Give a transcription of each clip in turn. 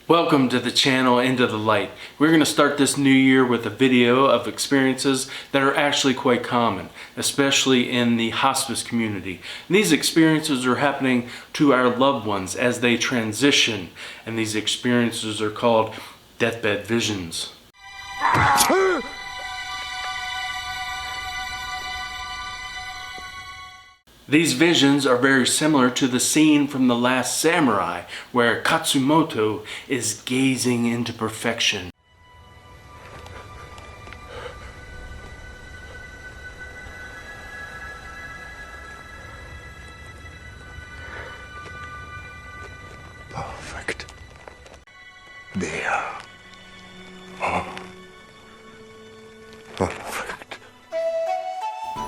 Welcome to the channel Into the Light. We're going to start this new year with a video of experiences that are actually quite common, especially in the hospice community. And these experiences are happening to our loved ones as they transition, and these experiences are called deathbed visions. These visions are very similar to the scene from The Last Samurai, where Katsumoto is gazing into perfection. Perfect. There. Oh. Perfect.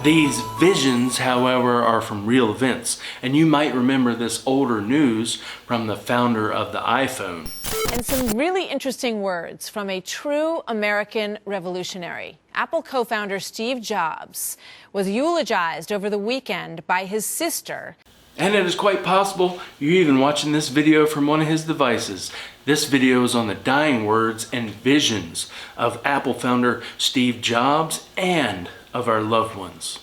These visions, however, are from real events, and you might remember this older news from the founder of the iPhone. And some really interesting words from a true American revolutionary. Apple co-founder Steve Jobs was eulogized over the weekend by his sister. And it is quite possible you're even watching this video from one of his devices. This video is on the dying words and visions of Apple founder Steve Jobs and of our loved ones.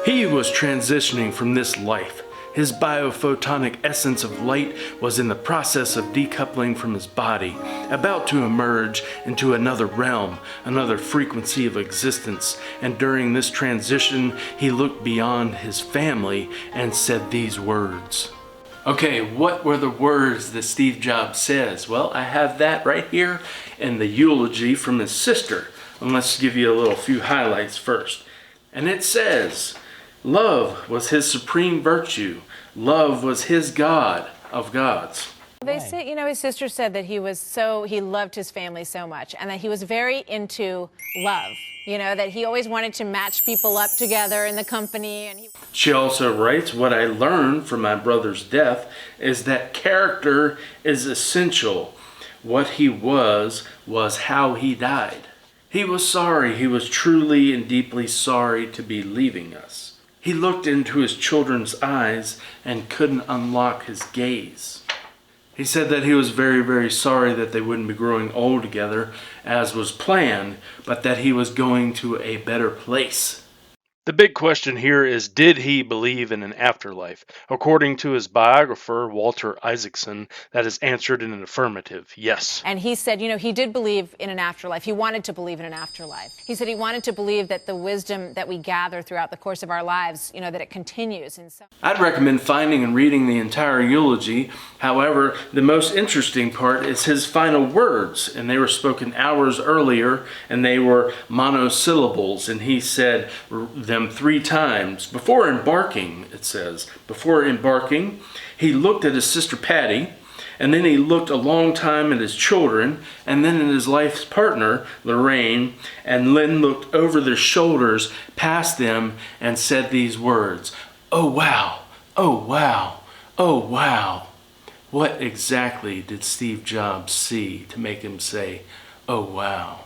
He was transitioning from this life. His biophotonic essence of light was in the process of decoupling from his body, about to emerge into another realm, another frequency of existence. And during this transition, he looked beyond his family and said these words. Okay, what were the words that Steve Jobs says? Well, I have that right here in the eulogy from his sister. And let's give you a few highlights first. And it says, love was his supreme virtue. Love was his God of gods. They say, his sister said that he loved his family so much and that he was very into love. That he always wanted to match people up together in the company. And She also writes, what I learned from my brother's death is that character is essential. What he was how he died. He was sorry. He was truly and deeply sorry to be leaving us. He looked into his children's eyes and couldn't unlock his gaze. He said that he was very, very sorry that they wouldn't be growing old together as was planned, but that he was going to a better place. The big question here is, did he believe in an afterlife? According to his biographer, Walter Isaacson, that is answered in an affirmative, yes. And he said, he did believe in an afterlife. He wanted to believe in an afterlife. He said he wanted to believe that the wisdom that we gather throughout the course of our lives, that it continues. And so I'd recommend finding and reading the entire eulogy. However, the most interesting part is his final words, and they were spoken hours earlier, and they were monosyllables, and he said them 3 times. Before embarking, it says, before embarking, he looked at his sister Patty, and then he looked a long time at his children, and then at his life's partner, Lorraine, and then looked over their shoulders past them and said these words, oh wow, oh wow, oh wow. What exactly did Steve Jobs see to make him say, oh wow?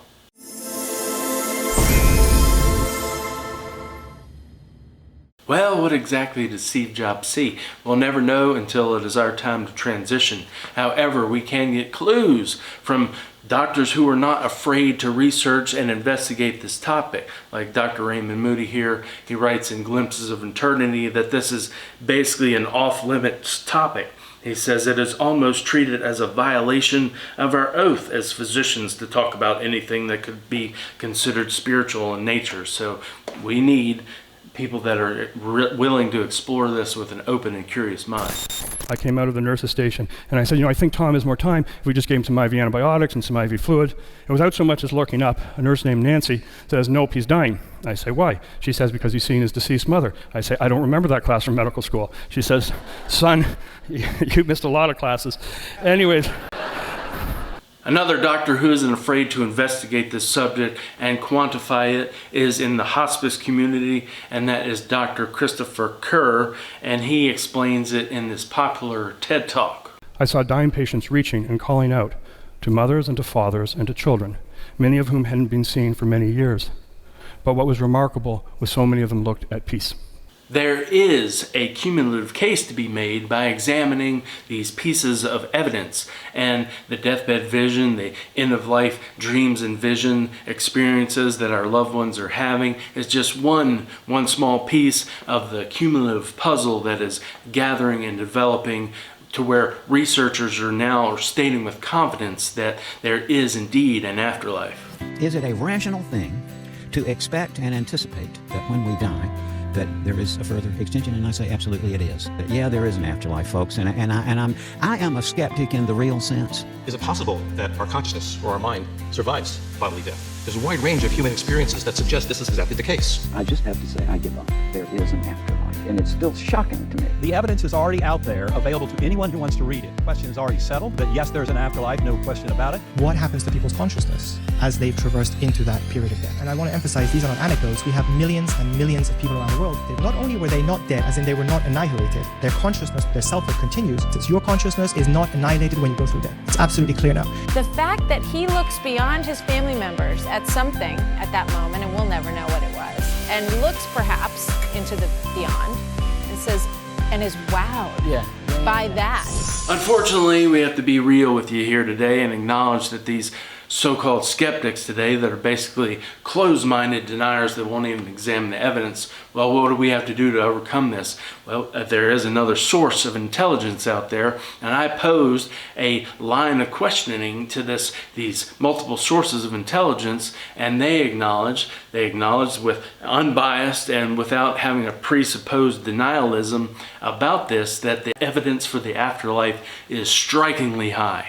Well, what exactly did Steve Jobs see? We'll never know until it is our time to transition. However, we can get clues from doctors who are not afraid to research and investigate this topic. Like Dr. Raymond Moody here, he writes in Glimpses of Eternity that this is basically an off-limits topic. He says it is almost treated as a violation of our oath as physicians to talk about anything that could be considered spiritual in nature. So we need people that are willing to explore this with an open and curious mind. I came out of the nurse's station and I said, I think Tom has more time if we just gave him some IV antibiotics and some IV fluid. And without so much as looking up, a nurse named Nancy says, nope, he's dying. I say, why? She says, because he's seen his deceased mother. I say, I don't remember that class from medical school. She says, son, you missed a lot of classes. Anyways. Another doctor who isn't afraid to investigate this subject and quantify it is in the hospice community, and that is Dr. Christopher Kerr, and he explains it in this popular TED Talk. I saw dying patients reaching and calling out to mothers and to fathers and to children, many of whom hadn't been seen for many years. But what was remarkable was so many of them looked at peace. There is a cumulative case to be made by examining these pieces of evidence, and the deathbed vision, the end-of-life dreams and vision experiences that our loved ones are having is just one small piece of the cumulative puzzle that is gathering and developing to where researchers are now stating with confidence that there is indeed an afterlife. Is it a rational thing to expect and anticipate that when we die, that there is a further extension? And I say absolutely it is. Yeah, there is an afterlife, folks, and I am a skeptic in the real sense. Is it possible that our consciousness or our mind survives bodily death? There's a wide range of human experiences that suggest this is exactly the case. I just have to say I give up. There is an afterlife, and it's still shocking to me. The evidence is already out there, available to anyone who wants to read it. The question is already settled, that yes, there's an afterlife, no question about it. What happens to people's consciousness as they've traversed into that period of death? And I want to emphasize, these are not anecdotes. We have millions and millions of people around the world. Not only were they not dead, as in they were not annihilated, their consciousness, their selfhood continues. Since your consciousness is not annihilated when you go through death. It's absolutely clear now. The fact that he looks beyond his family members at something at that moment, and we'll never know what it was, and looks perhaps into the beyond and says, and is wowed by that. Unfortunately, we have to be real with you here today and acknowledge that these so-called skeptics today that are basically closed-minded deniers that won't even examine the evidence, well, what do we have to do to overcome this? Well, there is another source of intelligence out there, and I posed a line of questioning to these multiple sources of intelligence, and they acknowledged with unbiased and without having a presupposed denialism about this, that the evidence for the afterlife is strikingly high.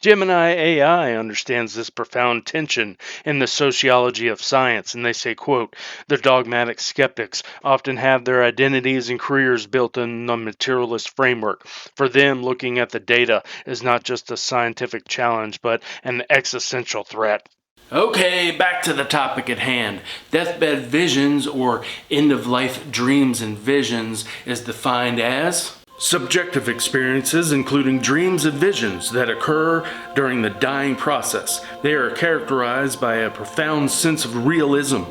Gemini AI understands this profound tension in the sociology of science, and they say, quote, the dogmatic skeptics often have their identities and careers built in the materialist framework. For them, looking at the data is not just a scientific challenge, but an existential threat. Okay, back to the topic at hand. Deathbed visions, or end-of-life dreams and visions, is defined as subjective experiences, including dreams and visions that occur during the dying process. They are characterized by a profound sense of realism,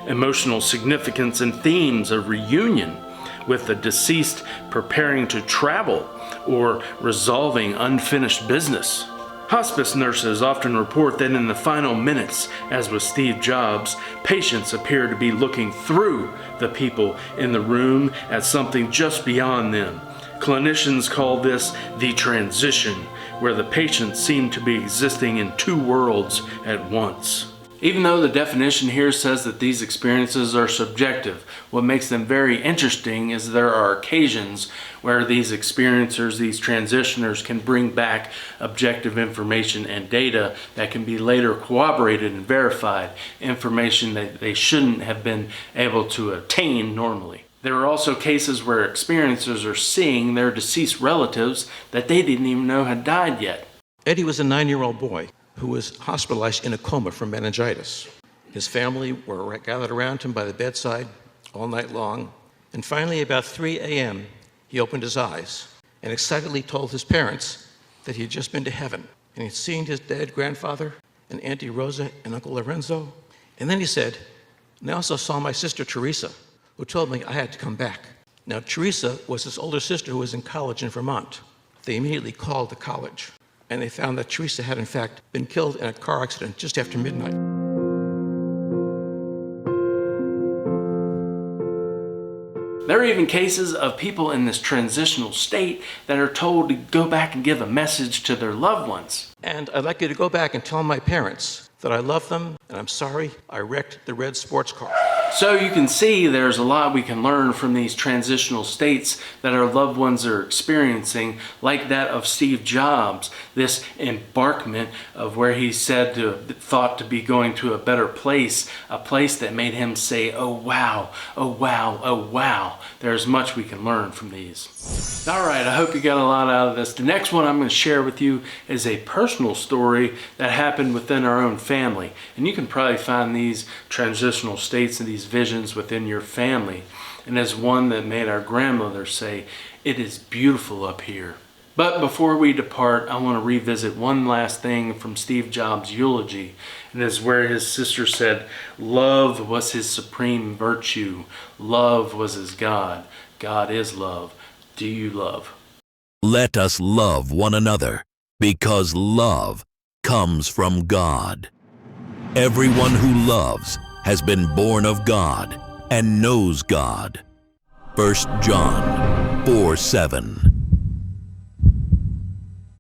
emotional significance, and themes of reunion with the deceased preparing to travel or resolving unfinished business. Hospice nurses often report that in the final minutes, as with Steve Jobs, patients appear to be looking through the people in the room at something just beyond them. Clinicians call this the transition, where the patients seem to be existing in two worlds at once. Even though the definition here says that these experiences are subjective, what makes them very interesting is there are occasions where these experiencers, these transitioners, can bring back objective information and data that can be later corroborated and verified, information that they shouldn't have been able to obtain normally. There are also cases where experiencers are seeing their deceased relatives that they didn't even know had died yet. Eddie was a 9-year-old boy who was hospitalized in a coma from meningitis. His family were gathered around him by the bedside all night long, and finally about 3 a.m. he opened his eyes and excitedly told his parents that he had just been to heaven, and he'd seen his dead grandfather and Auntie Rosa and Uncle Lorenzo. And then he said, and I also saw my sister Teresa, who told me I had to come back. Now, Teresa was his older sister who was in college in Vermont. They immediately called the college, and they found that Teresa had in fact been killed in a car accident just after midnight. There are even cases of people in this transitional state that are told to go back and give a message to their loved ones. And I'd like you to go back and tell my parents that I love them and I'm sorry I wrecked the red sports car. So you can see there's a lot we can learn from these transitional states that our loved ones are experiencing, like that of Steve Jobs, this embarkment of where he thought to be going to a better place, a place that made him say, oh wow, oh wow, oh wow. There's much we can learn from these. All right, I hope you got a lot out of this. The next one I'm going to share with you is a personal story that happened within our own family. And you can probably find these transitional states and these visions within your family. And as one that made our grandmother say, it is beautiful up here. But before we depart, I want to revisit one last thing from Steve Jobs' eulogy, and is where his sister said, love was his supreme virtue. Love was his God. God is love. Do you love? Let us love one another, because love comes from God. Everyone who loves has been born of God and knows God. 1 John 4:7.